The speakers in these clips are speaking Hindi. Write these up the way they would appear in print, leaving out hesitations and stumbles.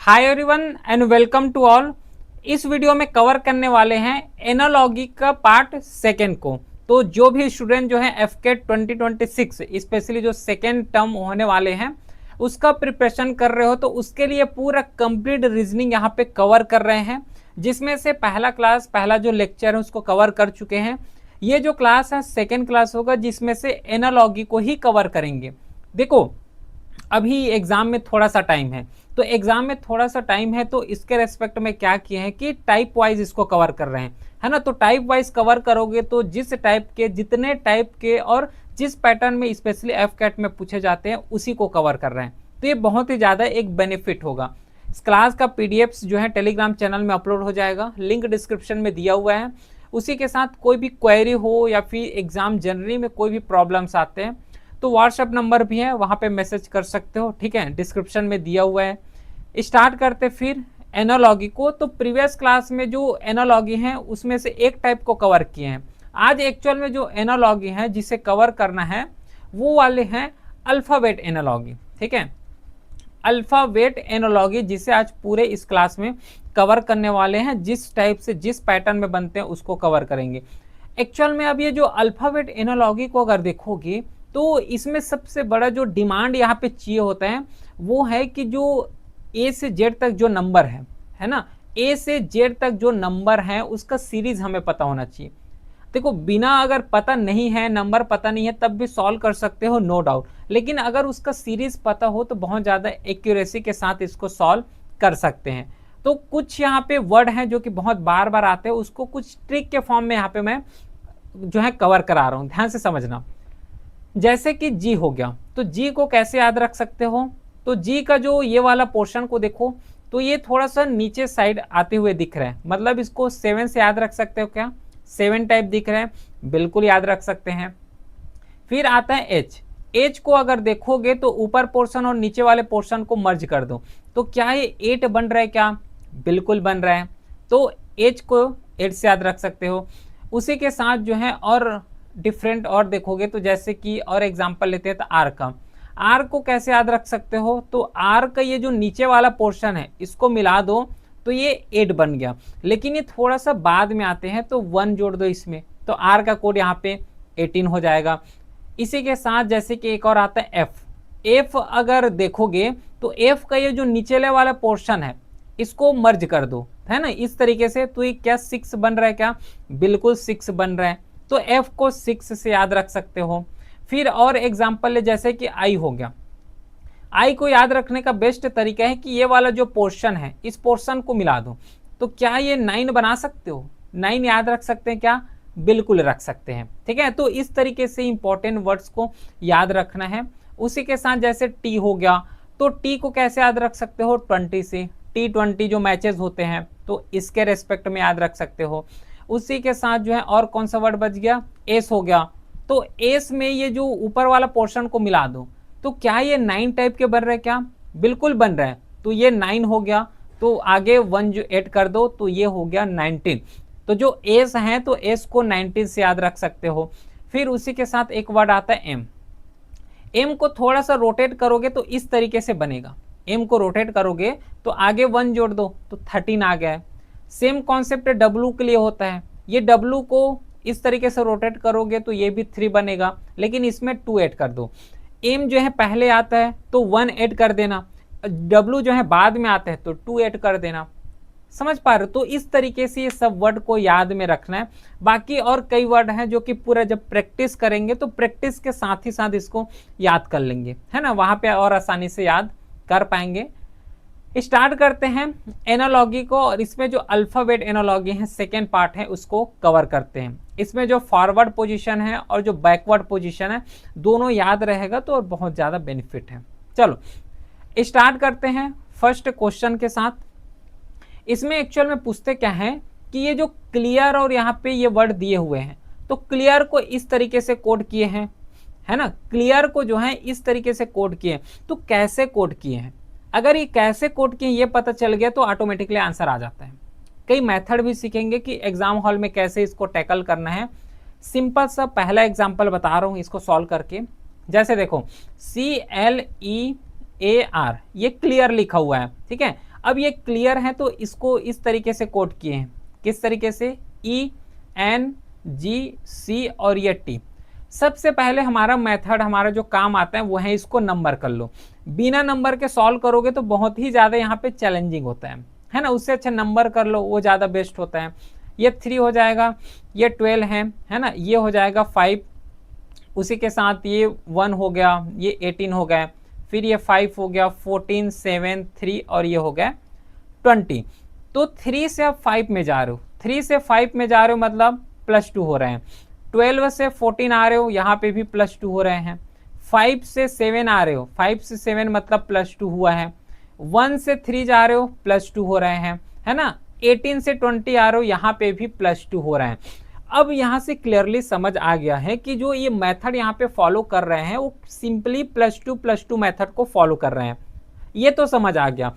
Hi everyone and welcome to all. इस वीडियो में कवर करने वाले हैं एनालॉगी का पार्ट सेकेंड को। तो जो भी स्टूडेंट जो है एफकेट 2026 स्पेशली जो सेकेंड टर्म होने वाले हैं उसका प्रिपरेशन कर रहे हो तो उसके लिए पूरा कंप्लीट रीजनिंग यहाँ पे कवर कर रहे हैं, जिसमें से पहला जो लेक्चर है उसको कवर कर चुके हैं। ये जो क्लास है सेकेंड क्लास होगा जिसमें से एनालॉगी को ही कवर करेंगे। देखो अभी एग्जाम में थोड़ा सा टाइम है, तो एग्जाम में थोड़ा सा टाइम है तो इसके रेस्पेक्ट में क्या किए हैं कि टाइप वाइज इसको कवर कर रहे हैं, है ना। तो टाइप वाइज कवर करोगे तो जिस टाइप के जितने टाइप के और जिस पैटर्न में स्पेशली एफकेट में पूछे जाते हैं उसी को कवर कर रहे हैं, तो ये बहुत ही ज़्यादा एक बेनिफिट होगा। इस क्लास का पीडीएफ्स जो है टेलीग्राम चैनल में अपलोड हो जाएगा, लिंक डिस्क्रिप्शन में दिया हुआ है। उसी के साथ कोई भी क्वेरी हो या फिर एग्जाम जनरली में कोई भी प्रॉब्लम्स आते हैं तो व्हाट्सएप नंबर भी है, वहाँ पे मैसेज कर सकते हो, ठीक है, डिस्क्रिप्शन में दिया हुआ है। स्टार्ट करते फिर एनालॉगी को। तो प्रीवियस क्लास में जो एनालॉगी है उसमें से एक टाइप को कवर किए हैं। आज एक्चुअल में जो एनालॉगी है जिसे कवर करना है वो वाले हैं अल्फ़ाबेट एनालॉगी, ठीक है। अल्फ़ाबेट एनालॉगी जिसे आज पूरे इस क्लास में कवर करने वाले हैं, जिस टाइप से जिस पैटर्न में बनते हैं उसको कवर करेंगे। एक्चुअल में अब ये जो अल्फ़ाबेट एनालॉगी को अगर देखोगे तो इसमें सबसे बड़ा जो डिमांड यहाँ पे चाहिए होता है वो है कि जो ए से जेड तक जो नंबर है ना, ए से जेड तक जो नंबर है उसका सीरीज हमें पता होना चाहिए। देखो बिना अगर पता नहीं है, नंबर पता नहीं है तब भी सॉल्व कर सकते हो, नो डाउट, लेकिन अगर उसका सीरीज पता हो तो बहुत ज़्यादा एक्यूरेसी के साथ इसको सॉल्व कर सकते हैं। तो कुछ यहाँ पे वर्ड हैं जो कि बहुत बार बार आते हैं, उसको कुछ ट्रिक के फॉर्म में यहाँ पे मैं जो है कवर करा रहा हूँ, ध्यान से समझना। जैसे कि जी हो गया, तो जी को कैसे याद रख सकते हो, तो जी का जो ये वाला पोर्शन को देखो तो ये थोड़ा सा नीचे साइड आते हुए दिख रहा है, मतलब इसको 7 से याद रख सकते हो क्या, 7 टाइप दिख रहे हैं, बिल्कुल याद रख सकते हैं। फिर आता है एच। एच को अगर देखोगे तो ऊपर पोर्शन और नीचे वाले पोर्शन को मर्ज कर दो तो क्या ये 8 बन रहा है क्या, बिल्कुल बन रहा है, तो एच को 8 से याद रख सकते हो। उसी के साथ जो है और डिफरेंट और देखोगे तो जैसे कि और एग्जांपल लेते हैं तो आर का, आर को कैसे याद रख सकते हो, तो आर का ये जो नीचे वाला पोर्शन है इसको मिला दो तो ये 8 बन गया, लेकिन ये थोड़ा सा बाद में आते हैं तो 1 जोड़ दो इसमें, तो आर का कोड यहाँ पे 18 हो जाएगा। इसी के साथ जैसे कि एक और आता है एफ। एफ अगर देखोगे तो एफ का ये जो नीचे वाला पोर्शन है इसको मर्ज कर दो, है ना, इस तरीके से, तो ये क्या 6 बन रहा है क्या, बिल्कुल 6 बन रहा है, तो एफ को 6 से याद रख सकते हो। फिर और एग्जांपल ले जैसे कि आई हो गया। आई को याद रखने का बेस्ट तरीका है कि ये वाला जो पोर्शन है इस पोर्शन को मिला दो, तो क्या ये 9 बना सकते हो, 9 याद रख सकते हैं क्या, बिल्कुल रख सकते हैं, ठीक है। तो इस तरीके से इंपॉर्टेंट वर्ड्स को याद रखना है। उसी के साथ जैसे टी हो गया, तो टी को कैसे याद रख सकते हो, 20 से, T20 जो मैचेस होते हैं तो इसके रेस्पेक्ट में याद रख सकते हो। उसी के साथ जो है और कौन सा वर्ड बच गया, एस हो गया, तो एस में ये जो ऊपर वाला पोर्शन को मिला दो तो क्या ये 9 टाइप के बन रहे हैं क्या, बिल्कुल बन रहा है, तो ये 9 हो गया, तो आगे 1 जो ऐड कर दो तो ये हो गया 19, तो जो एस है तो एस को 19 से याद रख सकते हो। फिर उसी के साथ एक वर्ड आता है एम। एम को थोड़ा सा रोटेट करोगे तो इस तरीके से बनेगा, एम को रोटेट करोगे तो आगे 1 जोड़ दो तो 13 आ गया है। सेम कॉन्सेप्ट डब्लू के लिए होता है, ये डब्लू को इस तरीके से रोटेट करोगे तो ये भी 3 बनेगा, लेकिन इसमें 2 ऐड कर दो। एम जो है पहले आता है तो 1 ऐड कर देना, डब्लू जो है बाद में आता है तो 2 ऐड कर देना, समझ पा रहे हो। तो इस तरीके से ये सब वर्ड को याद में रखना है। बाकी और कई वर्ड हैं जो कि पूरा जब प्रैक्टिस करेंगे तो प्रैक्टिस के साथ ही साथ इसको याद कर लेंगे, है ना, वहाँ पे और आसानी से याद कर पाएंगे। स्टार्ट करते हैं एनालॉगी को, और इसमें जो अल्फ़ाबेट एनालॉगी है सेकेंड पार्ट है उसको कवर करते हैं। इसमें जो फॉरवर्ड पोजीशन है और जो बैकवर्ड पोजीशन है दोनों याद रहेगा तो और बहुत ज़्यादा बेनिफिट है। चलो स्टार्ट करते हैं फर्स्ट क्वेश्चन के साथ। इसमें एक्चुअल में पूछते क्या है कि ये जो क्लियर और यहाँ पे ये वर्ड दिए हुए हैं तो क्लियर को इस तरीके से कोड किए हैं, है ना, क्लियर को जो है इस तरीके से कोड किए हैं, तो कैसे कोड किए हैं, अगर ये कैसे कोड किए ये पता चल गया तो ऑटोमेटिकली आंसर आ जाता है। कई मेथड भी सीखेंगे कि एग्जाम हॉल में कैसे इसको टैकल करना है। सिंपल सा पहला एग्जांपल बता रहा हूँ इसको सॉल्व करके। जैसे देखो CLE AR, ये क्लियर लिखा हुआ है, ठीक है। अब ये क्लियर है तो इसको इस तरीके से कोड किए हैं, किस तरीके से, ENGC और ये T। सबसे पहले हमारा मेथड, हमारा जो काम आता है वो है इसको नंबर कर लो। बिना नंबर के सॉल्व करोगे तो बहुत ही ज़्यादा यहाँ पे चैलेंजिंग होता है ना। उससे अच्छा नंबर कर लो, वो ज़्यादा बेस्ट होता है। ये 3 हो जाएगा, ये 12 है ना, ये हो जाएगा 5, उसी के साथ ये 1 हो गया, ये 18 हो गया, फिर ये 5 हो गया, 14, 7, 3 और ये हो गया 20। तो 3 से आप 5 में जा रहे हो, 3 से 5 में जा रहे हो मतलब +2 हो रहे हैं। 12 से 14 आ रहे हो, यहाँ पे भी +2 हो रहे हैं। 5 से 7 आ रहे हो, 5 से 7 मतलब +2 हुआ है। 1 से 3 जा रहे हो, +2 हो रहे हैं, है ना। 18 से 20 आ रहे हो, यहाँ पे भी +2 हो रहे हैं। अब यहाँ से क्लियरली समझ आ गया है कि जो ये मेथड यहाँ पे फॉलो कर रहे हैं वो सिंपली +2 मेथड को फॉलो कर रहे हैं, ये तो समझ आ गया।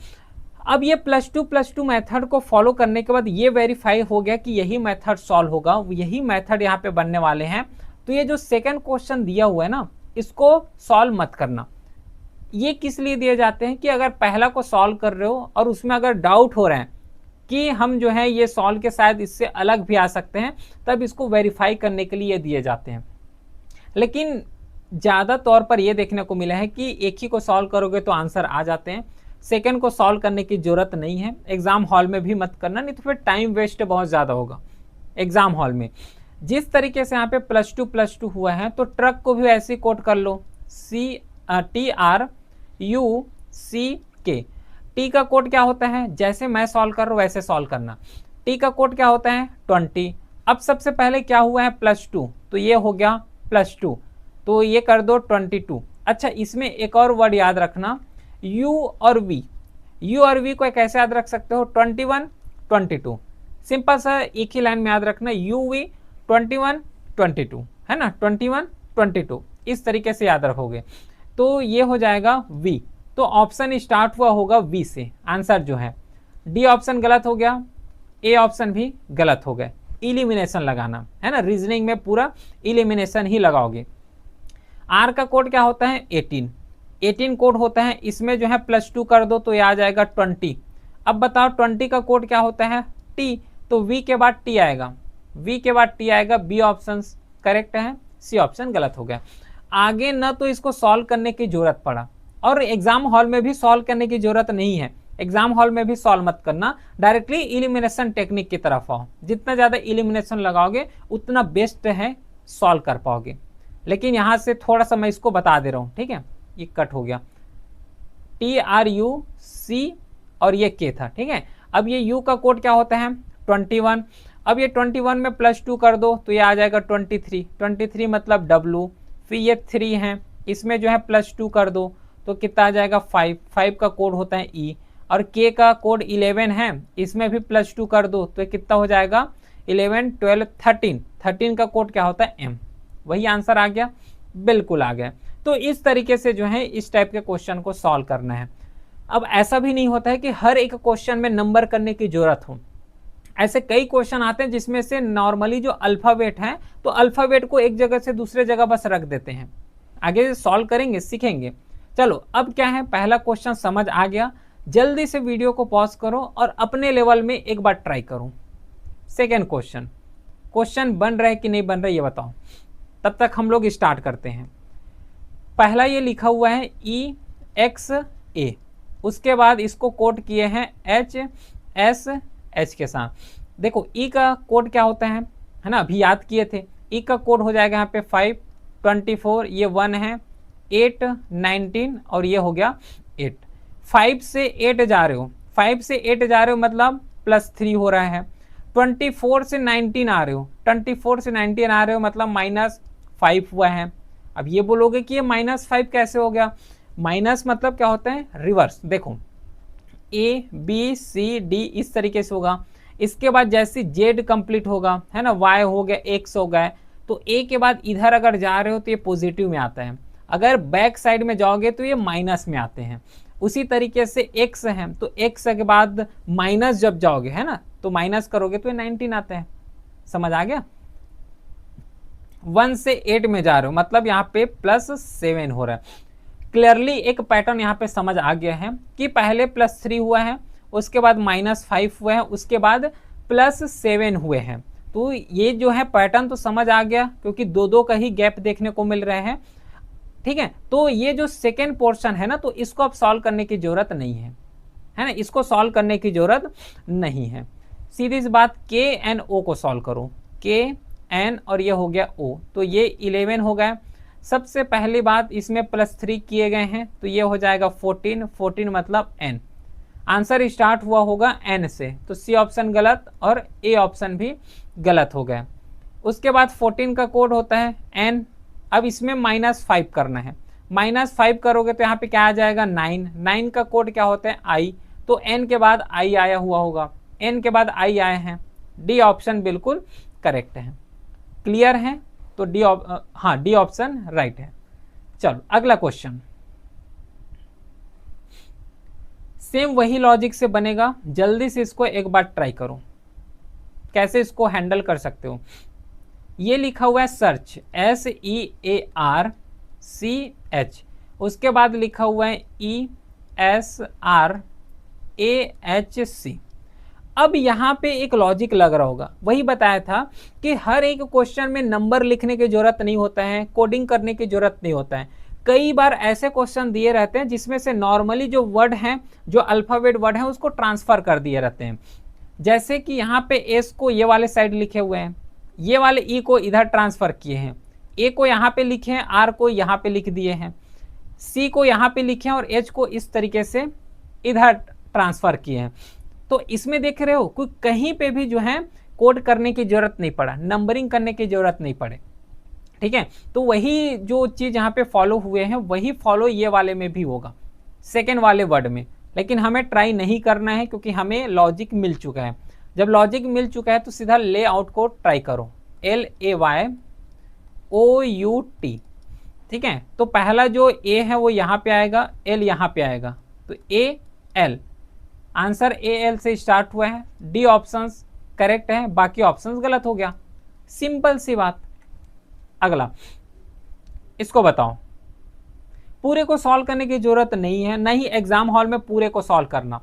अब ये +2 मेथड को फॉलो करने के बाद ये वेरीफाई हो गया कि यही मेथड सॉल्व होगा, यही मेथड यहाँ पे बनने वाले हैं। तो ये जो सेकंड क्वेश्चन दिया हुआ है ना, इसको सॉल्व मत करना। ये किस लिए दिए जाते हैं कि अगर पहला को सॉल्व कर रहे हो और उसमें अगर डाउट हो रहे हैं कि हम जो है ये सॉल्व के शायद इससे अलग भी आ सकते हैं, तब इसको वेरीफाई करने के लिए दिए जाते हैं। लेकिन ज़्यादा तौर पर यह देखने को मिला है कि एक ही को सॉल्व करोगे तो आंसर आ जाते हैं, सेकंड को सॉल्व करने की जरूरत नहीं है। एग्जाम हॉल में भी मत करना, नहीं तो फिर टाइम वेस्ट बहुत ज़्यादा होगा एग्जाम हॉल में। जिस तरीके से यहाँ पे +2 हुआ है तो ट्रक को भी ऐसे कोड कर लो, TRUCK। टी का कोड क्या होता है, जैसे मैं सॉल्व कर रहा हूँ वैसे सॉल्व करना। टी का कोड क्या होता है, 20। अब सबसे पहले क्या हुआ है, +2, तो ये हो गया +2, तो ये कर दो 22। अच्छा, इसमें एक और वर्ड याद रखना, U और V। U और V को कैसे याद रख सकते हो, 21, 22। सिंपल सा एक ही लाइन में याद रखना, UV 21, 22, है ना, 21, 22, इस तरीके से याद रखोगे तो ये हो जाएगा V। तो ऑप्शन स्टार्ट हुआ होगा V से, आंसर जो है डी ऑप्शन गलत हो गया, ए ऑप्शन भी गलत हो गए। इलिमिनेशन लगाना है ना, रीजनिंग में पूरा इलिमिनेशन ही लगाओगे। आर का कोड क्या होता है, 18 कोड होता है, इसमें जो है +2 कर दो तो ये आ जाएगा 20। अब बताओ 20 का कोड क्या होता है, टी, तो V के बाद टी आएगा, V के बाद टी आएगा। बी ऑप्शन करेक्ट है, सी ऑप्शन गलत हो गया। आगे न तो इसको सॉल्व करने की जरूरत पड़ा और एग्जाम हॉल में भी सॉल्व करने की जरूरत नहीं है। एग्जाम हॉल में भी सॉल्व मत करना, डायरेक्टली इलिमिनेशन टेक्निक की तरफ आओ। जितना ज़्यादा इलिमिनेशन लगाओगे उतना बेस्ट है, सॉल्व कर पाओगे। लेकिन यहाँ से थोड़ा सा मैं इसको बता दे रहा हूँ, ठीक है, ये कट हो गया, TRUC और ये K था, ठीक है। अब ये U का कोड क्या होता है, 21। अब ये 21 में +2 कर दो तो ये आ जाएगा 23 मतलब W। फिर ये 3 है, इसमें जो है +2 कर दो तो कितना आ जाएगा 5 का कोड होता है E। और K का कोड 11 है, इसमें भी +2 कर दो तो कितना हो जाएगा 11, 12, 13 का कोड क्या होता है M। वही आंसर आ गया, बिल्कुल आ गया। तो इस तरीके से जो है इस टाइप के क्वेश्चन को सॉल्व करना है। अब ऐसा भी नहीं होता है कि हर एक क्वेश्चन में नंबर करने की जरूरत हो। ऐसे कई क्वेश्चन आते हैं जिसमें से नॉर्मली जो अल्फ़ाबेट है तो अल्फ़ाबेट को एक जगह से दूसरे जगह बस रख देते हैं। आगे सॉल्व करेंगे, सीखेंगे। चलो अब क्या है, पहला क्वेश्चन समझ आ गया, जल्दी से वीडियो को पॉज करो और अपने लेवल में एक बार ट्राई करो। सेकेंड क्वेश्चन बन रहा है कि नहीं बन रहा है ये बताओ, तब तक हम लोग स्टार्ट करते हैं। पहला ये लिखा हुआ है EXA, उसके बाद इसको कोड किए हैं HSH के साथ। देखो E का कोड क्या होता है ना, अभी याद किए थे। E का कोड हो जाएगा यहाँ पे 5, 24, ये 1 है, 8, 19 और ये हो गया 8। 5 से 8 जा रहे हो, 5 से 8 जा रहे हो मतलब +3 हो रहा है। 24 से 19 आ रहे हो, 24 से 19 आ रहे हो मतलब -5 हुआ है। अब ये बोलोगे कि ये -5 कैसे हो गया, माइनस मतलब क्या होता है, रिवर्स। देखो ABCD इस तरीके से होगा, इसके बाद जैसे Z कंप्लीट होगा, है ना, Y हो गया, X हो गया, तो A के बाद इधर अगर जा रहे हो तो ये पॉजिटिव में आता है, अगर बैक साइड में जाओगे तो ये माइनस में आते हैं। उसी तरीके से X है तो X के बाद माइनस जब जाओगे, है ना, तो माइनस करोगे तो ये 19 आते हैं। समझ आ गया। 1 से 8 में जा रहे हो मतलब यहाँ पे +7 हो रहा है। क्लियरली एक पैटर्न यहाँ पे समझ आ गया है कि पहले +3 हुआ है, उसके बाद -5 हुए हैं, उसके बाद +7 हुए हैं। तो ये जो है पैटर्न तो समझ आ गया, क्योंकि दो दो का ही गैप देखने को मिल रहे हैं। ठीक है, तो ये जो सेकेंड पोर्शन है ना, तो इसको अब सॉल्व करने की जरूरत नहीं है ना, इसको सॉल्व करने की जरूरत नहीं है। सीधी सी बात, के एन ओ को सॉल्व करो, के एन और ये हो गया ओ, तो ये 11 हो गया। सबसे पहली बात, इसमें +3 किए गए हैं, तो ये हो जाएगा 14, 14 मतलब n। आंसर स्टार्ट हुआ होगा n से, तो सी ऑप्शन गलत और ए ऑप्शन भी गलत हो गया। उसके बाद 14 का कोड होता है n। अब इसमें -5 करना है, -5 करोगे तो यहाँ पे क्या आ जाएगा 9, 9 का कोड क्या होता है i, तो n के बाद i आया हुआ होगा, n के बाद i आए हैं, डी ऑप्शन बिल्कुल करेक्ट है। क्लियर है, तो डी ऑप्शन राइट है। चलो अगला क्वेश्चन, सेम वही लॉजिक से बनेगा, जल्दी से इसको एक बार ट्राई करो, कैसे इसको हैंडल कर सकते हो। ये लिखा हुआ है सर्च, SEARCH, उसके बाद लिखा हुआ है ESRAHC। अब यहाँ पे एक लॉजिक लग रहा होगा, वही बताया था कि हर एक क्वेश्चन में नंबर लिखने की जरूरत नहीं होता है, कोडिंग करने की जरूरत नहीं होता है। कई बार ऐसे क्वेश्चन दिए रहते हैं जिसमें से नॉर्मली जो वर्ड हैं, जो अल्फाबेट वर्ड हैं, उसको ट्रांसफर कर दिए रहते हैं। जैसे कि यहाँ पे एस को ये वाले साइड लिखे हुए हैं, ये वाले ई को इधर ट्रांसफर किए हैं, ए को यहाँ पे लिखे हैं, आर को यहाँ पे लिख दिए हैं, सी को यहाँ पे लिखे हैं और एच को इस तरीके से इधर ट्रांसफर किए हैं। तो इसमें देख रहे हो कोई कहीं पे भी जो है कोड करने की जरूरत नहीं पड़ा, नंबरिंग करने की जरूरत नहीं पड़े। ठीक है, तो वही जो चीज यहाँ पे फॉलो हुए हैं वही फॉलो ये वाले में भी होगा, सेकेंड वाले वर्ड में। लेकिन हमें ट्राई नहीं करना है, क्योंकि हमें लॉजिक मिल चुका है। जब लॉजिक मिल चुका है तो सीधा लेआउट को ट्राई करो, LAYOUT। ठीक है, तो पहला जो ए है वो यहाँ पे आएगा, एल यहाँ पे आएगा, तो AL, आंसर AL से स्टार्ट हुआ है, डी ऑप्शन करेक्ट है, बाकी ऑप्शंस गलत हो गया। सिंपल सी बात। अगला, इसको बताओ, पूरे को सॉल्व करने की जरूरत नहीं है, नहीं एग्जाम हॉल में पूरे को सॉल्व करना।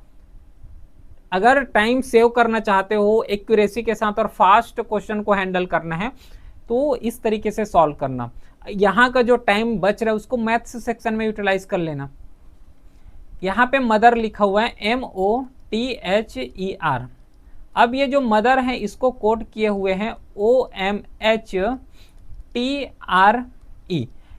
अगर टाइम सेव करना चाहते हो एक्यूरेसी के साथ और फास्ट क्वेश्चन को हैंडल करना है, तो इस तरीके से सॉल्व करना। यहाँ का जो टाइम बच रहा है उसको मैथ्स सेक्शन में यूटिलाइज कर लेना। यहाँ पे मदर लिखा हुआ है MOTHER। अब ये जो मदर है इसको कोड किए हुए हैं OMHTRE।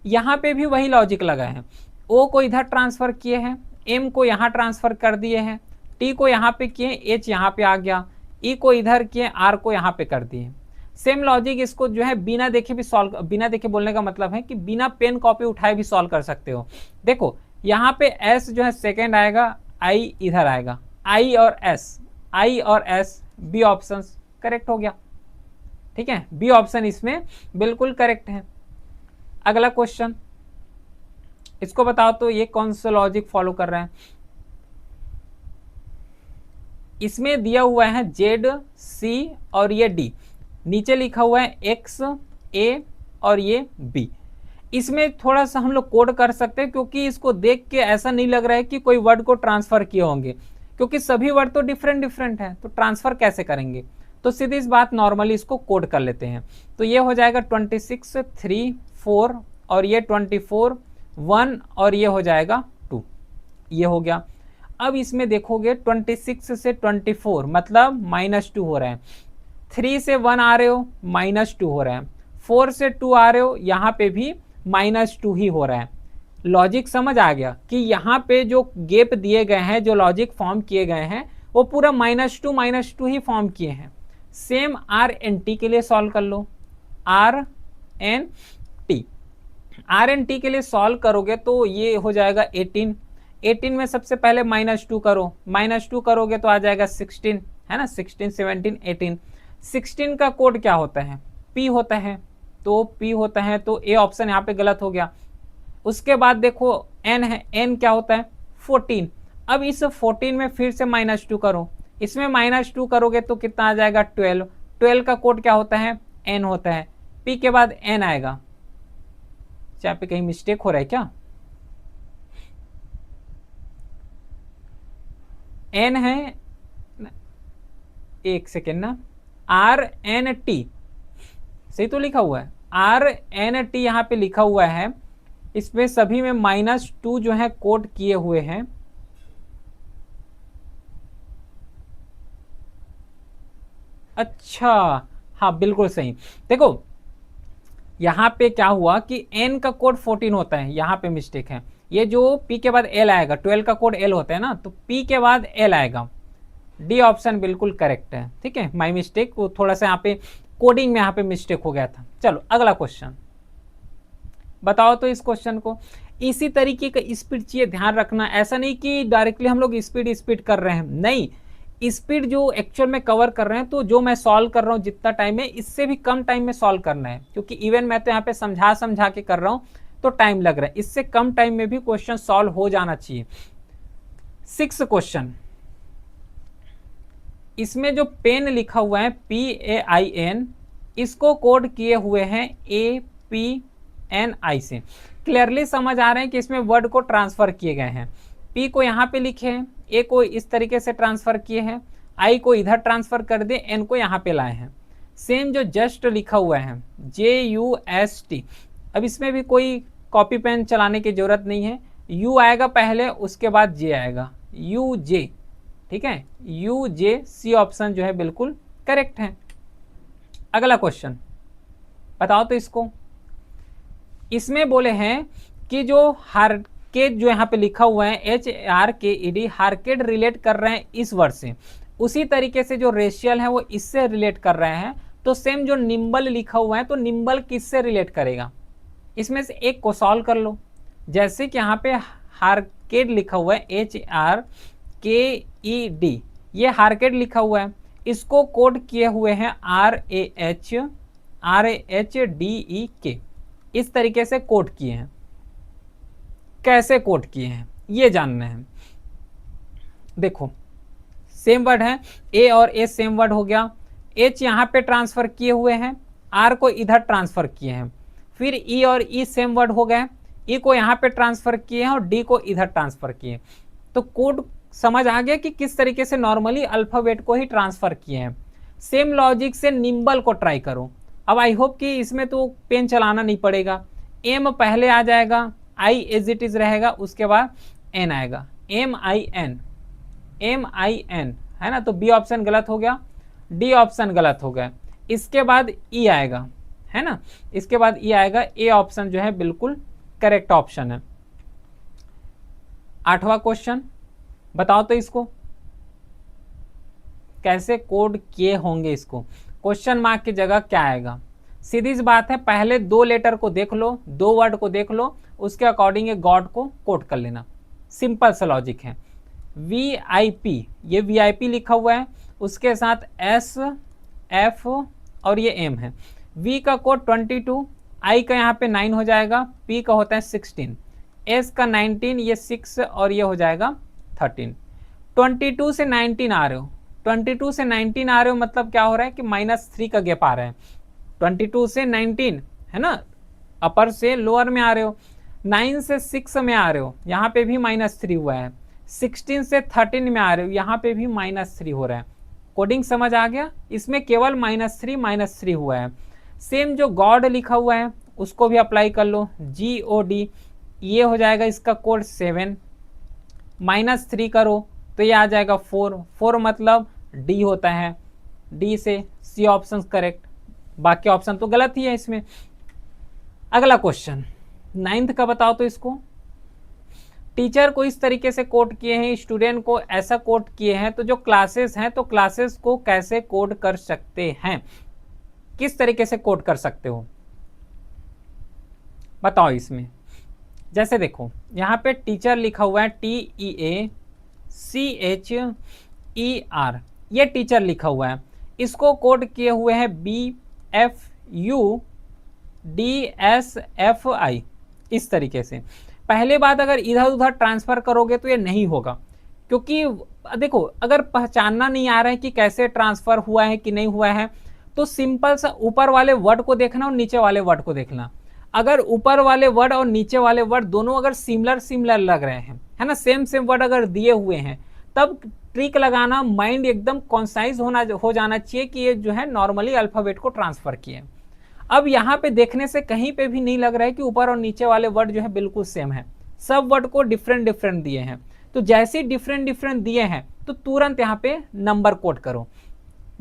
यहाँ पे भी वही लॉजिक लगा है, O को इधर ट्रांसफर किए हैं, M को यहाँ ट्रांसफर कर दिए हैं, T को यहाँ पे किए, H यहाँ पे आ गया, E को इधर किए, R को यहाँ पे कर दिए। सेम लॉजिक इसको जो है बिना देखे भी सॉल्व, बिना देखे बोलने का मतलब है कि बिना पेन कॉपी उठाए भी सॉल्व कर सकते हो। देखो यहाँ पे S जो है सेकेंड आएगा, I इधर आएगा, I और S, B ऑप्शन करेक्ट हो गया। ठीक है, बी ऑप्शन इसमें बिल्कुल करेक्ट है। अगला क्वेश्चन, इसको बताओ तो ये कौन सा लॉजिक फॉलो कर रहे हैं। इसमें दिया हुआ है Z, C और ये D, नीचे लिखा हुआ है X, A और ये B। इसमें थोड़ा सा हम लोग कोड कर सकते हैं, क्योंकि इसको देख के ऐसा नहीं लग रहा है कि कोई वर्ड को ट्रांसफर किए होंगे, क्योंकि सभी वर्ड तो डिफरेंट है, तो ट्रांसफर कैसे करेंगे। तो सीधी इस बात, नॉर्मली इसको कोड कर लेते हैं। तो ये हो जाएगा 26, 3, 4 और ये 24, 1 और ये हो जाएगा 2, ये हो गया। अब इसमें देखोगे 26 से 24 मतलब -2 हो रहा है, 3 से 1 आ रहे हो -2 हो रहा है, 4 से 2 आ रहे हो यहाँ पे भी -2 ही हो रहा है। लॉजिक समझ आ गया कि यहाँ पे जो गैप दिए गए हैं, जो लॉजिक फॉर्म किए गए हैं, वो पूरा -2 ही फॉर्म किए हैं। सेम RNT के लिए सॉल्व कर लो, RNT के लिए सॉल्व करोगे तो ये हो जाएगा 18 में सबसे पहले -2 करो, -2 करोगे तो आ जाएगा 16, है ना, 16, 17, 18। 16 का कोड क्या होता है, P होता है, तो P होता है, तो A ऑप्शन यहाँ पे गलत हो गया। उसके बाद देखो N है, N क्या होता है 14। अब इस 14 में फिर से -2 करो, इसमें -2 करोगे तो कितना आ जाएगा 12। 12 का कोड क्या होता है, N होता है, P के बाद N आएगा। यहाँ पे कहीं मिस्टेक हो रहा है क्या, एन है, एक सेकेंड ना, RNT सही तो लिखा हुआ है, RNT यहाँ पे लिखा हुआ है, इसमें सभी में -2 जो है कोड किए हुए हैं। अच्छा, हाँ बिल्कुल सही। देखो यहाँ पे क्या हुआ कि n का कोड 14 होता है, यहाँ पे मिस्टेक है। ये जो p के बाद l आएगा, 12 का कोड l होता है ना, तो p के बाद l आएगा। डी ऑप्शन बिल्कुल करेक्ट है, ठीक है। माई मिस्टेक, वो थोड़ा सा यहाँ पे कोडिंग में यहाँ पे मिस्टेक हो गया था। चलो अगला क्वेश्चन बताओ तो इस क्वेश्चन को। इसी तरीके का स्पीड चाहिए, ध्यान रखना, ऐसा नहीं कि डायरेक्टली हम लोग स्पीड कर रहे हैं, नहीं, स्पीड जो एक्चुअल में कवर कर रहे हैं, तो जो मैं सॉल्व कर रहा हूँ जितना टाइम है, इससे भी कम टाइम में सॉल्व करना है, क्योंकि इवन मैं तो यहाँ पे समझा के कर रहा हूँ तो टाइम लग रहा है, इससे कम टाइम में भी क्वेश्चन सॉल्व हो जाना चाहिए। 6 क्वेश्चन, इसमें जो पेन लिखा हुआ है PAIN, इसको कोड किए हुए हैं APNI से। क्लियरली समझ आ रहे हैं कि इसमें वर्ड को ट्रांसफर किए गए हैं। P को यहाँ पे लिखे हैं, A को इस तरीके से ट्रांसफर किए हैं, I को इधर ट्रांसफर कर दे, N को यहाँ पे लाए हैं। सेम जो जस्ट लिखा हुआ है JUST, अब इसमें भी कोई कॉपी पेन चलाने की जरूरत नहीं है, U आएगा पहले, उसके बाद J आएगा, UJ, ठीक है, UJ, C ऑप्शन जो है बिल्कुल करेक्ट है। अगला क्वेश्चन बताओ तो इसको। इसमें बोले हैं कि जो हार्केड जो यहाँ पे लिखा हुआ है HARKED, हार्केड रिलेट कर रहे हैं इस वर्ड से, उसी तरीके से जो रेशियल है वो इससे रिलेट कर रहे हैं। तो सेम जो निम्बल लिखा हुआ है, तो निम्बल किससे रिलेट करेगा, इसमें से एक को सॉल्व कर लो। जैसे कि यहाँ पे हार्केड लिखा हुआ है HARKED, ये हार्केड लिखा हुआ है, इसको कोड किए हुए हैं RAHDEK, इस तरीके से कोड किए हैं। कैसे कोड किए हैं ये जानना है। देखो सेम वर्ड है, A और A सेम वर्ड हो गया, H यहाँ पे ट्रांसफर किए हुए हैं, R को इधर ट्रांसफर किए हैं, फिर E और E सेम वर्ड हो गए, E को यहाँ पे ट्रांसफर किए हैं और D को इधर ट्रांसफर किए। तो कोड समझ आ गया कि किस तरीके से नॉर्मली अल्फाबेट को ही ट्रांसफर किए हैं। सेम लॉजिक से निम्बल को ट्राई करो। अब आई होप कि इसमें तो पेन चलाना नहीं पड़ेगा, M पहले आ जाएगा, I एज इट इज रहेगा, उसके बाद N आएगा, MIN है ना, तो B ऑप्शन गलत हो गया, D ऑप्शन गलत हो गया, इसके बाद E आएगा, है ना, इसके बाद E आएगा, A ऑप्शन जो है बिल्कुल करेक्ट ऑप्शन है। 8वां क्वेश्चन बताओ तो इसको कैसे कोड किए होंगे। इसको क्वेश्चन मार्क की जगह क्या आएगा, सीधी सी बात है, पहले 2 लेटर को देख लो, 2 वर्ड को देख लो, उसके अकॉर्डिंग गॉड को कोड कर लेना, सिंपल सा लॉजिक है। VIP, ये VIP लिखा हुआ है, उसके साथ S, F और ये M है। V का कोड 22, I का यहाँ पे 9 हो जाएगा, P का होता है 16, S का 19, ये 6 और ये हो जाएगा 13। 22 से 19 आ रहे हो, 22 से 19 आ रहे हो, मतलब क्या हो रहा है कि -3 का गैप आ रहा है। 22 से 19 है ना, अपर से लोअर में आ रहे हो, 9 से 6 में आ रहे हो, यहाँ पे भी -3 हुआ है, 16 से 13 में आ रहे हो, यहाँ पे भी -3 हो रहा है। कोडिंग समझ आ गया, इसमें केवल -3 हुआ है। सेम जो गॉड लिखा हुआ है उसको भी अप्लाई कर लो, GOD, ये हो जाएगा इसका कोड 7, -3 करो तो ये आ जाएगा 4 मतलब D होता है, D से C ऑप्शन करेक्ट, बाकी ऑप्शन तो गलत ही है इसमें। अगला क्वेश्चन 9th का बताओ तो इसको। टीचर को इस तरीके से कोड किए हैं, स्टूडेंट को ऐसा कोड किए हैं, तो जो क्लासेस हैं तो क्लासेस को कैसे कोड कर सकते हैं, किस तरीके से कोड कर सकते हो बताओ इसमें। जैसे देखो यहाँ पे टीचर लिखा हुआ है TEACHER, ये टीचर लिखा हुआ है, इसको कोड किए हुए हैं BFUDSFI, इस तरीके से। पहले बात, अगर इधर उधर ट्रांसफर करोगे तो ये नहीं होगा, क्योंकि देखो अगर पहचानना नहीं आ रहा है कि कैसे ट्रांसफर हुआ है कि नहीं हुआ है, तो सिंपल सा ऊपर वाले वर्ड को देखना और नीचे वाले वर्ड को देखना। अगर ऊपर वाले वर्ड और नीचे वाले वर्ड दोनों अगर सिमिलर लग रहे हैं, है ना, सेम वर्ड अगर दिए हुए हैं, तब ट्रिक लगाना, माइंड एकदम कॉन्साइज हो जाना चाहिए कि ये जो है नॉर्मली अल्फाबेट को ट्रांसफर किए। अब यहाँ पे देखने से कहीं पे भी नहीं लग रहा है कि ऊपर और नीचे वाले वर्ड जो है बिल्कुल सेम है, सब वर्ड को डिफरेंट डिफरेंट दिए हैं। तो जैसे ही डिफरेंट डिफरेंट दिए हैं तो तुरंत यहाँ पे नंबर कोड करो।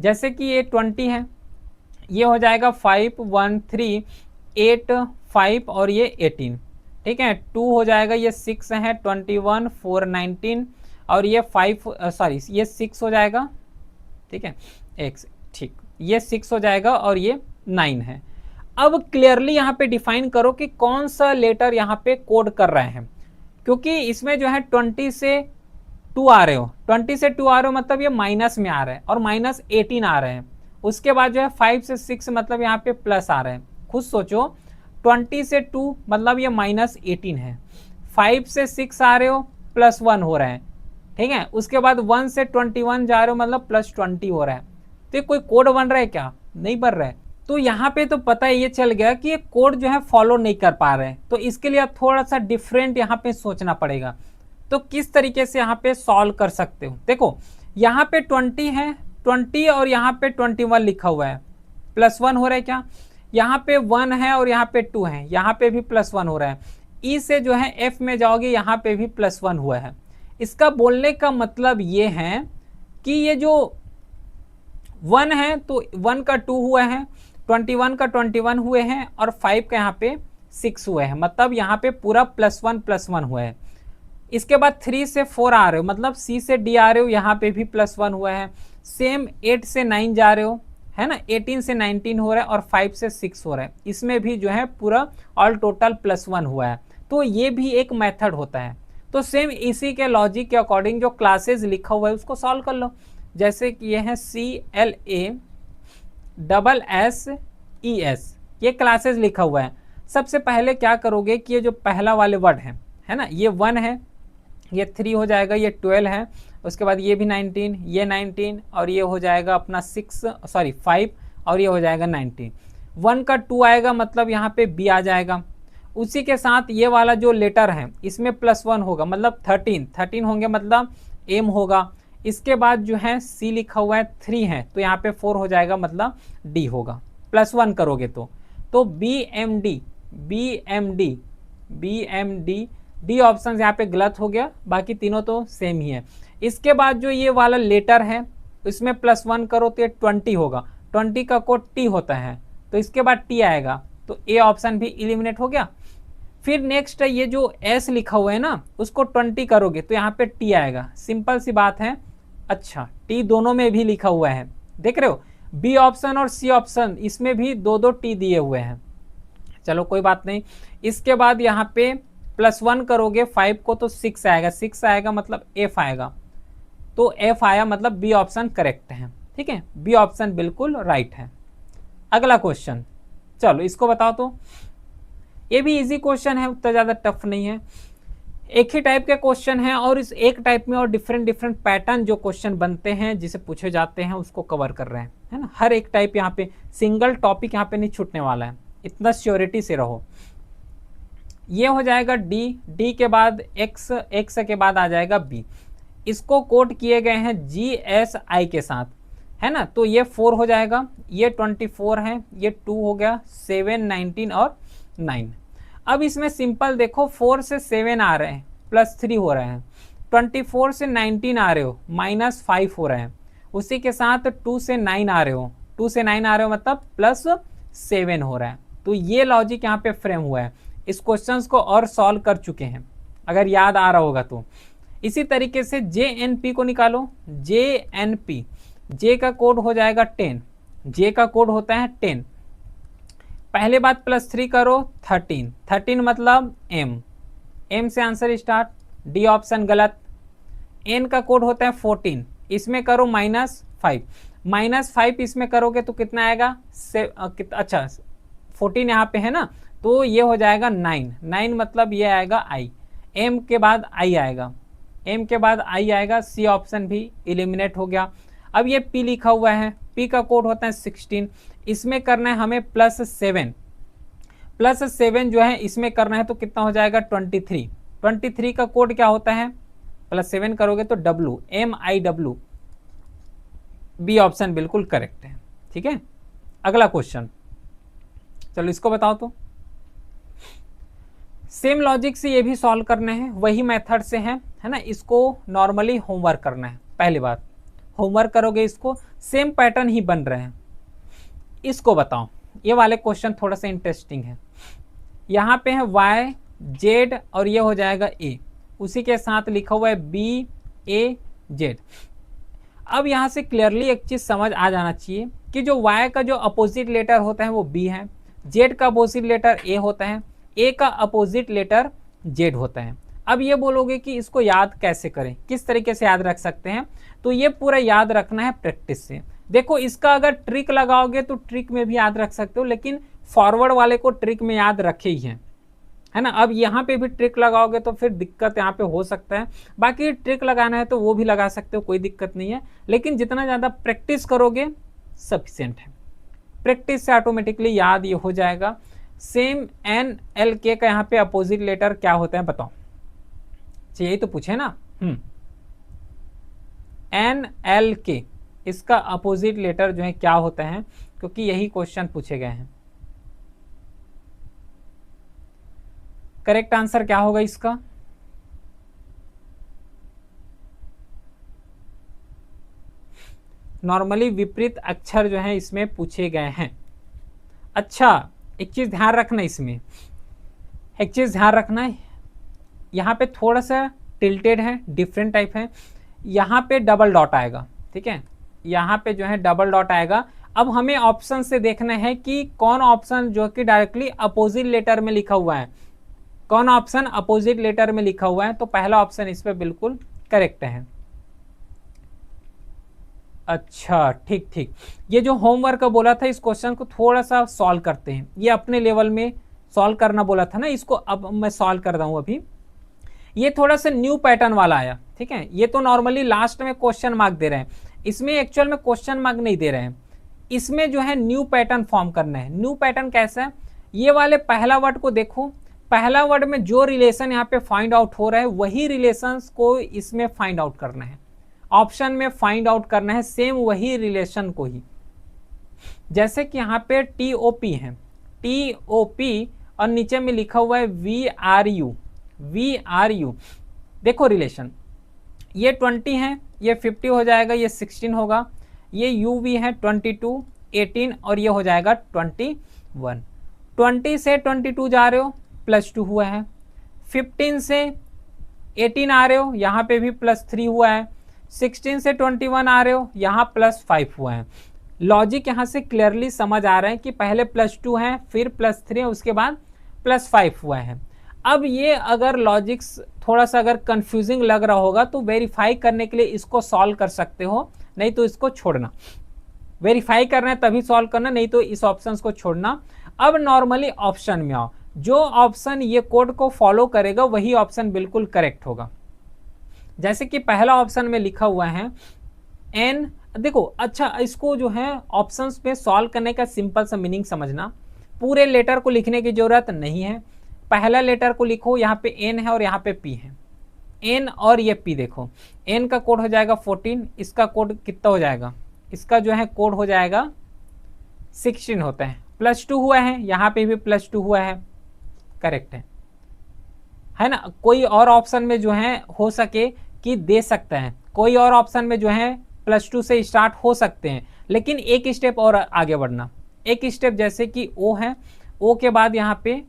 जैसे कि ये 20 है, ये हो जाएगा 5 1 3 8 5 और ये 18, ठीक है। 2 हो जाएगा, ये 6 है 21 4 19 और ये 6 हो जाएगा, ठीक है, x, ठीक, ये 6 हो जाएगा और ये 9 है। अब क्लियरली यहाँ पे डिफाइन करो कि कौन सा लेटर यहाँ पे कोड कर रहे हैं, क्योंकि इसमें जो है 20 से 2 आ रहे हो, 20 से 2 आ रहे हो मतलब ये माइनस में आ रहे हैं और माइनस 18 आ रहे हैं। उसके बाद जो है 5 से 6 मतलब यहाँ पे प्लस आ रहे हैं। खुद सोचो, 20 से 2 मतलब ये माइनस 18 है, 5 से 6 आ रहे हो प्लस 1 हो रहे हैं, ठीक है। उसके बाद 1 से 21 जा रहे हो मतलब प्लस 20 हो रहा है। तो ये कोई कोड बन रहा है क्या? नहीं बन रहा है। तो यहाँ पे तो पता है, ये चल गया कि ये कोड जो है फॉलो नहीं कर पा रहे हैं, तो इसके लिए आप थोड़ा सा डिफरेंट यहाँ पे सोचना पड़ेगा। तो किस तरीके से यहाँ पे सॉल्व कर सकते हो? देखो यहाँ पे 20 है, 20 और यहाँ पे 21 लिखा हुआ है, प्लस 1 हो रहा है क्या? यहाँ पे 1 है और यहाँ पे 2 है, यहाँ पे भी प्लस 1 हो रहा है। ई से जो है एफ में जाओगे, यहाँ पे भी प्लस 1 हुआ है। इसका बोलने का मतलब ये है कि ये जो 1 है तो 1 का 2 हुआ है, 21 का 21 हुए हैं और 5 का यहाँ पे 6 हुए हैं, मतलब यहाँ पे पूरा प्लस 1 हुआ है। इसके बाद 3 से 4 आ रहे हो मतलब सी से डी आ रहे हो, यहाँ पे भी प्लस 1 हुआ है। सेम 8 से 9 जा रहे हो, है ना, 18 से 19 हो रहा है और 5 से 6 हो रहा है, इसमें भी जो है पूरा ऑल टोटल प्लस 1 हुआ है। तो ये भी एक मेथड होता है। तो सेम इसी के लॉजिक के अकॉर्डिंग जो क्लासेस लिखा हुआ है उसको सॉल्व कर लो। जैसे कि ये है CLASSES, ये क्लासेस लिखा हुआ है। सबसे पहले क्या करोगे कि ये जो पहला वाले वर्ड है ना, ये 1 है, ये 3 हो जाएगा, ये 12 है, उसके बाद ये भी 19, ये 19 और ये हो जाएगा अपना 5 और ये हो जाएगा 19। 1 का 2 आएगा मतलब यहाँ पे B आ जाएगा। उसी के साथ ये वाला जो लेटर है इसमें प्लस 1 होगा मतलब 13 होंगे मतलब M होगा। इसके बाद जो है C लिखा हुआ है 3 है तो यहाँ पे 4 हो जाएगा मतलब D होगा, प्लस 1 करोगे तो BMD डी ऑप्शन यहाँ पे गलत हो गया, बाकी तीनों तो सेम ही है। इसके बाद जो ये वाला लेटर है इसमें प्लस 1 करो तो ये 20 होगा, 20 का कोड T होता है तो इसके बाद T आएगा, तो ए ऑप्शन भी इलिमिनेट हो गया। फिर नेक्स्ट है ये जो S लिखा हुआ है ना, उसको 20 करोगे तो यहाँ पे T आएगा, सिंपल सी बात है। अच्छा, T दोनों में भी लिखा हुआ है, देख रहे हो, B ऑप्शन और C ऑप्शन इसमें भी दो T दिए हुए हैं। चलो कोई बात नहीं। इसके बाद यहाँ पे प्लस 1 करोगे 5 को तो 6 आएगा, 6 आएगा मतलब F आएगा, तो F आया मतलब B ऑप्शन करेक्ट है, ठीक है, B ऑप्शन बिल्कुल राइट है। अगला क्वेश्चन, चलो इसको बताओ। तो ये भी इजी क्वेश्चन है, उतना ज़्यादा टफ नहीं है। एक ही टाइप के क्वेश्चन है और इस एक टाइप में और डिफरेंट डिफरेंट पैटर्न जो क्वेश्चन बनते हैं जिसे पूछे जाते हैं उसको कवर कर रहे हैं, है ना। हर एक टाइप यहाँ पे सिंगल टॉपिक यहाँ पे नहीं छूटने वाला है, इतना श्योरिटी से रहो। ये हो जाएगा डी के बाद एक्स के बाद आ जाएगा बी। इसको कोड किए गए हैं GSI के साथ, है ना, तो ये 4 हो जाएगा, ये 24 है, ये 2 हो गया, 7 19 और 9। अब इसमें सिंपल देखो, 4 से 7 आ रहे हैं प्लस 3 हो रहे हैं, 24 से 19 आ रहे हो माइनस 5 हो रहे हैं, उसी के साथ 2 से 9 आ रहे हो, 2 से 9 आ रहे हो मतलब प्लस 7 हो रहा है। तो ये लॉजिक यहाँ पे फ्रेम हुआ है। इस क्वेश्चंस को और सॉल्व कर चुके हैं अगर याद आ रहा होगा तो। इसी तरीके से JNP को निकालो, JNP, J का कोड हो जाएगा 10, J का कोड होता है 10। पहले बात प्लस 3 करो 13 मतलब M से आंसर स्टार्ट, डी ऑप्शन गलत। N का कोड होता है 14, इसमें करो -5 इसमें करोगे तो कितना आएगा, अच्छा 14 यहाँ पे है ना, तो ये हो जाएगा 9 मतलब ये आएगा I, M के बाद I आएगा, C ऑप्शन भी इलिमिनेट हो गया। अब ये P लिखा हुआ है, P का कोड होता है 16, इसमें करना है हमें प्लस 7 जो है इसमें करना है तो कितना हो जाएगा 23 का कोड क्या होता है +7 करोगे तो W, MIW, बी ऑप्शन बिल्कुल करेक्ट है। ठीक है, अगला क्वेश्चन, चलो इसको बताओ। तो सेम लॉजिक से ये भी सॉल्व करने हैं, वही मेथड से है ना। इसको नॉर्मली होमवर्क करना है, पहली बात होमवर्क करोगे इसको, सेम पैटर्न ही बन रहे हैं। इसको बताओ, ये वाले क्वेश्चन थोड़ा सा इंटरेस्टिंग है। यहाँ पे है Y Z और ये हो जाएगा A, उसी के साथ लिखा हुआ है B A Z। अब यहाँ से क्लियरली एक चीज समझ आ जाना चाहिए कि जो Y का जो अपोजिट लेटर होता है वो B है, Z का अपोजिट लेटर A होता है, A का अपोजिट लेटर Z होता है। अब ये बोलोगे कि इसको याद कैसे करें, किस तरीके से याद रख सकते हैं, तो ये पूरा याद रखना है प्रैक्टिस से। देखो इसका अगर ट्रिक लगाओगे तो ट्रिक में भी याद रख सकते हो, लेकिन फॉरवर्ड वाले को ट्रिक में याद रखे ही है ना। अब यहाँ पे भी ट्रिक लगाओगे तो फिर दिक्कत यहाँ पे हो सकता है, बाकी ट्रिक लगाना है तो वो भी लगा सकते हो, कोई दिक्कत नहीं है, लेकिन जितना ज़्यादा प्रैक्टिस करोगे सफिशिएंट है। प्रैक्टिस से ऑटोमेटिकली याद ये हो जाएगा। सेम NLK का यहाँ पे अपोजिट लेटर क्या होता है बताओ, यही तो पूछे ना। NLK इसका अपोजिट लेटर जो है क्या होता है, क्योंकि यही क्वेश्चन पूछे गए हैं। करेक्ट आंसर क्या होगा इसका, नॉर्मली विपरीत अक्षर जो है इसमें पूछे गए हैं। अच्छा एक चीज ध्यान रखना, इसमें एक चीज ध्यान रखना है, यहाँ पे थोड़ा सा टिल्टेड है, डिफरेंट टाइप है, यहाँ पे डबल डॉट आएगा। ठीक है, यहाँ पे जो है डबल डॉट आएगा। अब हमें ऑप्शन से देखना है कि कौन ऑप्शन जो कि डायरेक्टली अपोजिट लेटर में लिखा हुआ है, कौन ऑप्शन अपोजिट लेटर में लिखा हुआ है, तो पहला ऑप्शन इस पे बिल्कुल करेक्ट है। अच्छा ठीक ठीक, ये जो होमवर्क बोला था इस क्वेश्चन को थोड़ा सा सॉल्व करते हैं, ये अपने लेवल में सॉल्व करना बोला था ना, इसको अब मैं सॉल्व कर रहा हूं। अभी ये थोड़ा सा न्यू पैटर्न वाला आया। ठीक है, ये तो नॉर्मली लास्ट में क्वेश्चन मार्क दे रहे हैं, इसमें एक्चुअल में क्वेश्चन मार्क नहीं दे रहे हैं, इसमें जो है न्यू पैटर्न फॉर्म करना है। न्यू पैटर्न कैसा है, ये वाले पहला वर्ड को देखो, पहला वर्ड में जो रिलेशन यहाँ पे फाइंड आउट हो रहा है वही रिलेशंस को इसमें फाइंड आउट करना है, ऑप्शन में फाइंड आउट करना है, सेम वही रिलेशन को ही। जैसे कि यहाँ पे TOP है, TOP और नीचे में लिखा हुआ है VRU, VRU। देखो रिलेशन, ये 20 है, ये 50 हो जाएगा, ये 16 होगा, ये UV है 22, 18 और ये हो जाएगा 21। 20 से 22 जा रहे हो +2 हुआ है, 15 से 18 आ रहे हो यहाँ पे भी +3 हुआ है, 16 से 21 आ रहे हो यहाँ +5 हुआ है। लॉजिक यहाँ से क्लियरली समझ आ रहा है कि पहले +2 है, फिर +3 है, उसके बाद +5 हुआ है। अब ये अगर लॉजिक्स थोड़ा सा अगर कंफ्यूजिंग लग रहा होगा तो वेरीफाई करने के लिए इसको सॉल्व कर सकते हो, नहीं तो इसको छोड़ना। वेरीफाई करना है तभी सॉल्व करना, नहीं तो इस ऑप्शन को छोड़ना। अब नॉर्मली ऑप्शन में आओ, जो ऑप्शन ये कोड को फॉलो करेगा वही ऑप्शन बिल्कुल करेक्ट होगा। जैसे कि पहला ऑप्शन में लिखा हुआ है N, देखो अच्छा इसको जो है ऑप्शंस पे सॉल्व करने का सिंपल सा मीनिंग समझना, पूरे लेटर को लिखने की जरूरत नहीं है, पहला लेटर को लिखो, यहाँ पे N है और यहाँ पे P है, N और ये P। देखो N का कोड हो जाएगा 14, इसका कोड कितना हो जाएगा, इसका जो है कोड हो जाएगा 16 होता है, +2 हुआ है, यहाँ पे भी +2 हुआ है, करेक्ट है ना। कोई और ऑप्शन में जो है हो सके कि दे सकता है, कोई और ऑप्शन में जो है +2 से स्टार्ट हो सकते हैं, लेकिन एक स्टेप और आगे बढ़ना, एक स्टेप जैसे कि O है, O के बाद यहाँ पे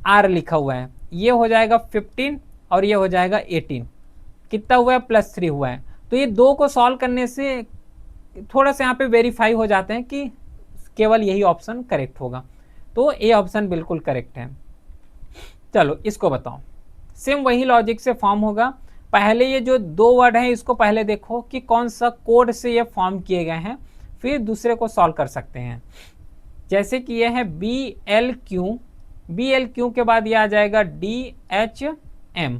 R लिखा हुआ है, ये हो जाएगा 15 और ये हो जाएगा 18, कितना हुआ है +3 हुआ है। तो ये दो को सॉल्व करने से थोड़ा सा यहाँ पे वेरीफाई हो जाते हैं कि केवल यही ऑप्शन करेक्ट होगा, तो ये ऑप्शन बिल्कुल करेक्ट है। चलो इसको बताओ, सेम वही लॉजिक से फॉर्म होगा। पहले ये जो दो वर्ड हैं इसको पहले देखो कि कौन सा कोड से ये फॉर्म किए गए हैं, फिर दूसरे को सॉल्व कर सकते हैं। जैसे कि ये है BLQ, BLQ के बाद ये आ जाएगा DHM,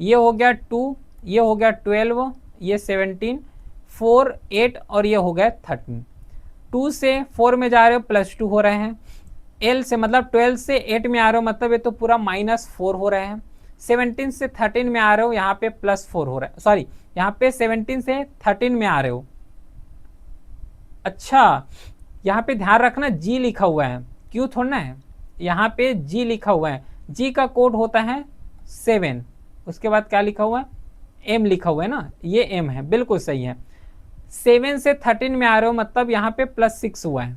ये हो गया 2, ये हो गया 12, ये 17, 4, 8 और ये हो गया 13। 2 से 4 में जा रहे हो +2 हो रहे हैं, L से मतलब 12 से 8 में आ रहे हो मतलब ये तो पूरा -4 हो रहे हैं, 17 से 13 में आ रहे हो, यहाँ पे +4 हो रहा है, सॉरी यहाँ पे 17 से 13 में आ रहे हो। अच्छा, यहाँ पे ध्यान रखना G लिखा हुआ है, क्यों थोड़ा है, यहाँ पे G लिखा हुआ है, G का कोड होता है 7, उसके बाद क्या लिखा हुआ है, M लिखा हुआ है ना, ये M है, बिल्कुल सही है। 7 से 13 में आ रहे हो, मतलब यहाँ पे +6 हुआ है,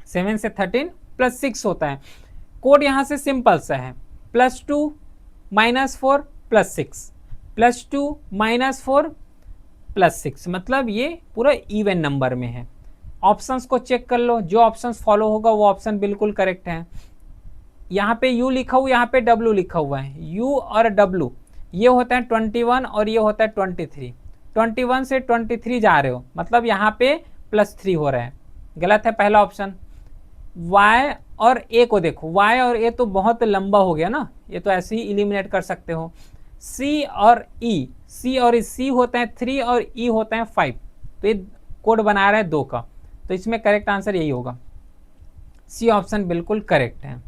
7 से 13 +6 होता है। कोड यहाँ से सिंपल सा है, +2 -4 +6, +2 -4 +6, मतलब ये पूरा इवन नंबर में है। ऑप्शंस को चेक कर लो, जो ऑप्शंस फॉलो होगा वो ऑप्शन बिल्कुल करेक्ट है। यहाँ पे U लिखा हुआ, यहाँ पे W लिखा हुआ है, U और W ये होता है 21 और ये होता है 23। 21 से 23 जा रहे हो, मतलब यहाँ पे +3 हो रहा है, गलत है पहला ऑप्शन। Y और A को देखो, Y और A तो बहुत लंबा हो गया ना, ये तो ऐसे ही इलिमिनेट कर सकते हो। C और E, C और C होते हैं 3 और E होते हैं 5, तो ये कोड बना रहा है 2 का, तो इसमें करेक्ट आंसर यही होगा, C ऑप्शन बिल्कुल करेक्ट है।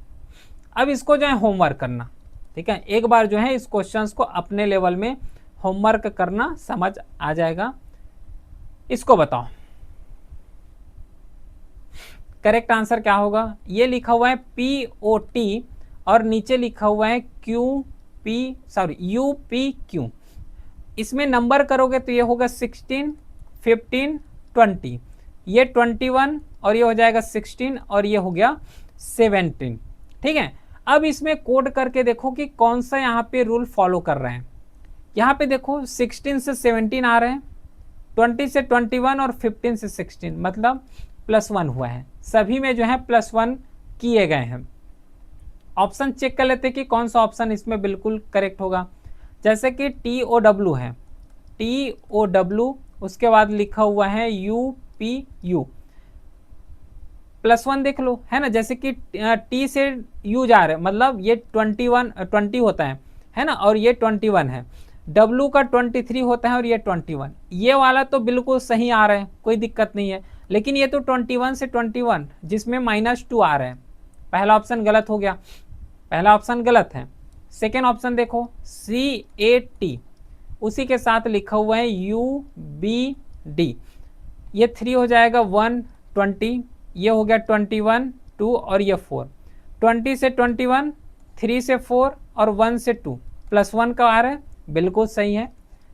अब इसको जो है होमवर्क करना, ठीक है, एक बार जो है इस क्वेश्चंस को अपने लेवल में होमवर्क करना, समझ आ जाएगा। इसको बताओ करेक्ट आंसर क्या होगा। ये लिखा हुआ है POT और नीचे लिखा हुआ है UPQ। इसमें नंबर करोगे तो ये होगा 16, 15, 20, ये 21 और ये हो जाएगा 16 और ये हो गया 17, ठीक है। अब इसमें कोड करके देखो कि कौन सा यहाँ पे रूल फॉलो कर रहे हैं। यहाँ पे देखो 16 से 17 आ रहे हैं, 20 से 21 और 15 से 16, मतलब +1 हुआ है, सभी में जो है +1 किए गए हैं। ऑप्शन चेक कर लेते कि कौन सा ऑप्शन इसमें बिल्कुल करेक्ट होगा। जैसे कि TOW है, TOW, उसके बाद लिखा हुआ है UPU, +1 देख लो, है ना। जैसे कि T से U जा रहे, मतलब ये 20 होता है ना, और ये 21 है। W का 23 होता है और ये 21, ये वाला तो बिल्कुल सही आ रहा है, कोई दिक्कत नहीं है। लेकिन ये तो 21 से 21 जिसमें -2 आ रहे हैं, पहला ऑप्शन गलत हो गया, पहला ऑप्शन गलत है। सेकेंड ऑप्शन देखो CAT, उसी के साथ लिखा हुआ है UBD, ये 3 हो जाएगा 1, 20, ये हो गया 21, 2 और ये 4, 20 से 21, 3 से 4 और 1 से 2, +1 का आ रहा है, बिल्कुल सही है,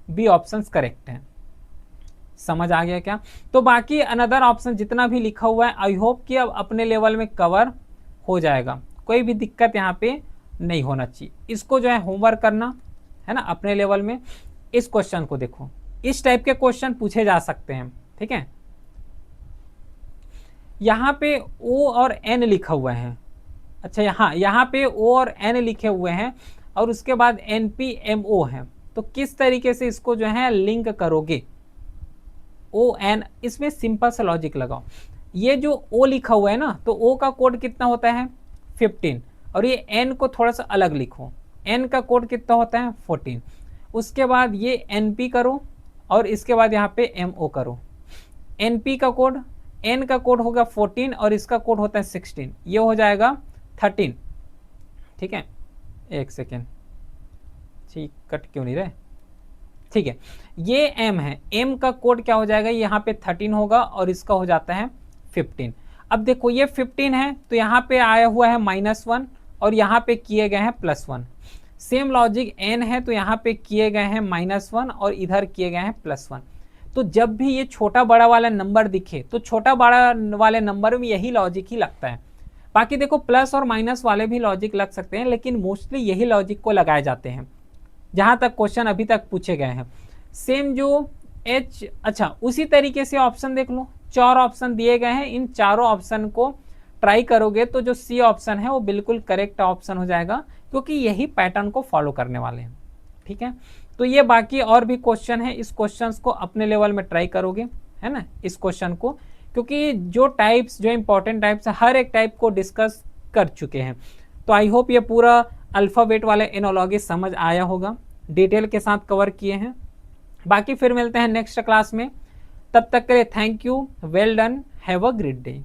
बी ऑप्शन करेक्ट है। समझ आ गया क्या। तो बाकी अनदर ऑप्शन जितना भी लिखा हुआ है, आई होप कि अब अपने लेवल में कवर हो जाएगा, कोई भी दिक्कत यहाँ पे नहीं होना चाहिए। इसको जो है होमवर्क करना है ना अपने लेवल में। इस क्वेश्चन को देखो, इस टाइप के क्वेश्चन पूछे जा सकते हैं, ठीक है। यहाँ पे O और N लिखा हुआ है, अच्छा यहाँ पे O और N लिखे हुए हैं और उसके बाद NPMO है, तो किस तरीके से इसको जो है लिंक करोगे। ON, इसमें सिंपल सा लॉजिक लगाओ। ये जो O लिखा हुआ है ना, तो O का कोड कितना होता है 15, और ये N को थोड़ा सा अलग लिखो, N का कोड कितना होता है 14। उसके बाद ये NP करो और इसके बाद यहाँ पे MO करो। NP का कोड, N का कोड होगा 14 और इसका कोड होता है 16, ये हो जाएगा 13, ठीक है। एक सेकेंड, ठीक कट क्यों नहीं रहे, ठीक है। ये M है, M का कोड क्या हो जाएगा, यहाँ पे 13 होगा और इसका हो जाता है 15। अब देखो ये 15 है तो यहाँ पे आया हुआ है -1 और यहाँ पे किए गए हैं +1। सेम लॉजिक N है तो यहाँ पे किए गए हैं -1 और इधर किए गए हैं +1। तो जब भी ये छोटा बड़ा वाला नंबर दिखे तो छोटा बड़ा वाले नंबर में यही लॉजिक ही लगता है। बाकी देखो प्लस और माइनस वाले भी लॉजिक लग सकते हैं, लेकिन मोस्टली यही लॉजिक को लगाए जाते हैं जहाँ तक क्वेश्चन अभी तक पूछे गए हैं। सेम जो H, अच्छा उसी तरीके से ऑप्शन देख लो, 4 ऑप्शन दिए गए हैं, इन चारों ऑप्शन को ट्राई करोगे तो जो C ऑप्शन है वो बिल्कुल करेक्ट ऑप्शन हो जाएगा, क्योंकि यही पैटर्न को फॉलो करने वाले हैं, ठीक है। तो ये बाकी और भी क्वेश्चन है, इस क्वेश्चंस को अपने लेवल में ट्राई करोगे, है ना, इस क्वेश्चन को, क्योंकि जो टाइप्स, जो इंपॉर्टेंट टाइप्स है हर एक टाइप को डिस्कस कर चुके हैं। तो आई होप ये पूरा अल्फ़ाबेट वाला एनोलॉजी समझ आया होगा, डिटेल के साथ कवर किए हैं। बाकी फिर मिलते हैं नेक्स्ट क्लास में, तब तक के लिए thank you, well done, have a great day.